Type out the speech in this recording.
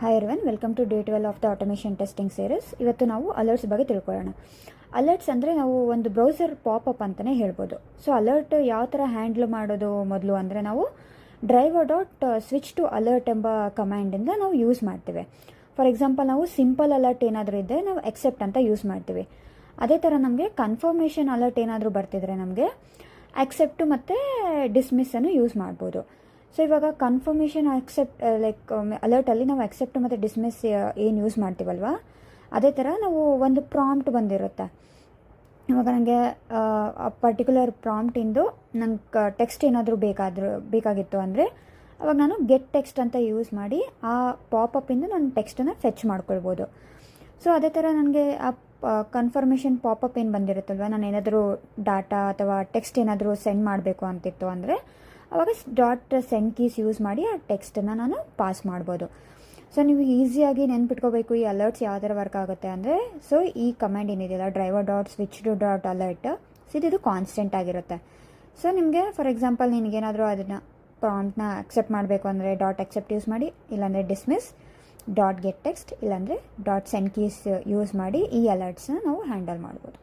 Hi everyone, welcome to day 12 of the automation testing series. ಇವತ್ತು ನಾವು alerts ಬಗ್ಗೆ ತಿಳ್ಕೊಳ್ಳೋಣ. ಅಲರ್ಟ್ಸ್ ಅಂದರೆ ನಾವು ಒಂದು ಬ್ರೌಸರ್ ಪಾಪಪ್ ಅಂತಲೇ ಹೇಳ್ಬೋದು. ಸೊ ಅಲರ್ಟ್ ಯಾವ ಥರ ಹ್ಯಾಂಡ್ಲ್ ಮಾಡೋದು ಮೊದಲು ಅಂದರೆ ನಾವು driver.switch to alert ಎಂಬ ಕಮ್ಯಾಂಡಿಂದ ನಾವು ಯೂಸ್ ಮಾಡ್ತೀವಿ. ಫಾರ್ ಎಕ್ಸಾಂಪಲ್ ನಾವು ಸಿಂಪಲ್ ಅಲರ್ಟ್ ಏನಾದರೂ ಇದ್ದರೆ ನಾವು ಎಕ್ಸೆಪ್ಟ್ ಅಂತ ಯೂಸ್ ಮಾಡ್ತೀವಿ. ಅದೇ ಥರ ನಮಗೆ ಕನ್ಫರ್ಮೇಷನ್ ಅಲರ್ಟ್ ಏನಾದರೂ ಬರ್ತಿದ್ರೆ ನಮಗೆ ಆಕ್ಸೆಪ್ಟು ಮತ್ತು ಡಿಸ್ಮಿಸ್ಸನ್ನು ಯೂಸ್ ಮಾಡ್ಬೋದು. ಸೊ ಇವಾಗ ಕನ್ಫರ್ಮೇಷನ್ ಆಕ್ಸೆಪ್ಟ್ ಅಲರ್ಟಲ್ಲಿ ನಾವು ಆಕ್ಸೆಪ್ಟ್ ಮತ್ತು ಡಿಸ್ಮಿಸ್ ಏನು ಯೂಸ್ ಮಾಡ್ತೀವಲ್ವ, ಅದೇ ಥರ ನಾವು ಒಂದು ಪ್ರಾಂಪ್ಟ್ ಬಂದಿರುತ್ತೆ. ಇವಾಗ ನನಗೆ ಪರ್ಟಿಕ್ಯುಲರ್ ಪ್ರಾಂಪ್ಟಿಂದು ನಂಗೆ ಟೆಕ್ಸ್ಟ್ ಏನಾದರೂ ಬೇಕಾಗಿತ್ತು ಅಂದರೆ ಅವಾಗ ನಾನು ಗೆಟ್ ಟೆಕ್ಸ್ಟ್ ಅಂತ ಯೂಸ್ ಮಾಡಿ ಆ ಪಾಪಪ್ಪಿಂದ ನಾನು ಟೆಕ್ಸ್ಟನ್ನು ಫೆಚ್ ಮಾಡ್ಕೊಳ್ಬೋದು. ಸೊ ಅದೇ ಥರ ನನಗೆ ಆ ಕನ್ಫರ್ಮೇಷನ್ ಪಾಪಪ್ ಏನು ಬಂದಿರುತ್ತಲ್ವ, ನಾನು ಏನಾದರೂ ಡಾಟಾ ಅಥವಾ ಟೆಕ್ಸ್ಟ್ ಏನಾದರೂ ಸೆಂಡ್ ಮಾಡಬೇಕು ಅಂತಿತ್ತು ಅಂದರೆ ಅವಾಗ .send ಕೀಸ್ ಯೂಸ್ ಮಾಡಿ ಆ ಟೆಕ್ಸ್ಟನ್ನು ನಾನು ಪಾಸ್ ಮಾಡ್ಬೋದು. ಸೊ ನೀವು ಈಸಿಯಾಗಿ ನೆನ್ಪಿಟ್ಕೋಬೇಕು ಈ ಅಲರ್ಟ್ಸ್ ಯಾವ ಥರ ವರ್ಕ್ ಆಗುತ್ತೆ ಅಂದರೆ, ಸೊ ಈ ಕಮ್ಯಾಂಡ್ ಏನಿದೆಯಲ್ಲ driver.switch to .alert, ಸೊ ಇದು ಕಾನ್ಸ್ಟೆಂಟ್ ಆಗಿರುತ್ತೆ. ಸೊ ನಿಮಗೆ ಫಾರ್ ಎಕ್ಸಾಂಪಲ್ ನಿನಗೇನಾದರೂ ಅದನ್ನು ಪ್ರಾಂಪ್ಟ್ನ ಅಕ್ಸೆಪ್ಟ್ ಮಾಡಬೇಕು ಅಂದರೆ .accept ಯೂಸ್ ಮಾಡಿ, ಇಲ್ಲಾಂದರೆ ಡಿಸ್ಮಿಸ್, .get text, ಇಲ್ಲಾಂದರೆ .send ಕೀಸ್ ಯೂಸ್ ಮಾಡಿ ಈ ಅಲರ್ಟ್ಸ್ನ ನಾವು ಹ್ಯಾಂಡಲ್ ಮಾಡ್ಬೋದು.